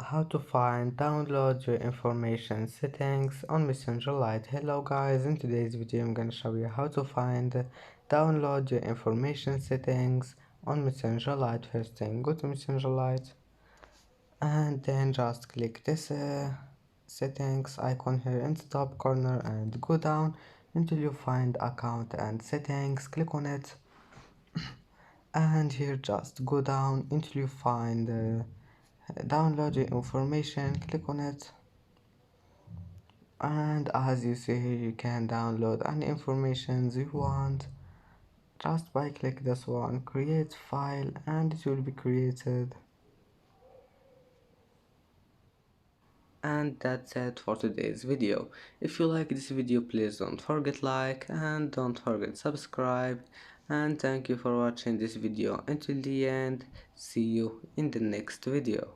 How to find download your information settings on Messenger Lite. Hello guys, in today's video I'm gonna show you how to find download your information settings on Messenger Lite. First thing, go to Messenger Lite and then just click this settings icon here in the top corner and go down until you find account and settings. Click on it and here just go down until you find download your information. Click on it and as you see here you can download any information you want just by click this one, create file, and it will be created. And that's it for today's video. If you like this video, please don't forget like and don't forget subscribe, and thank you for watching this video until the end. See you in the next video.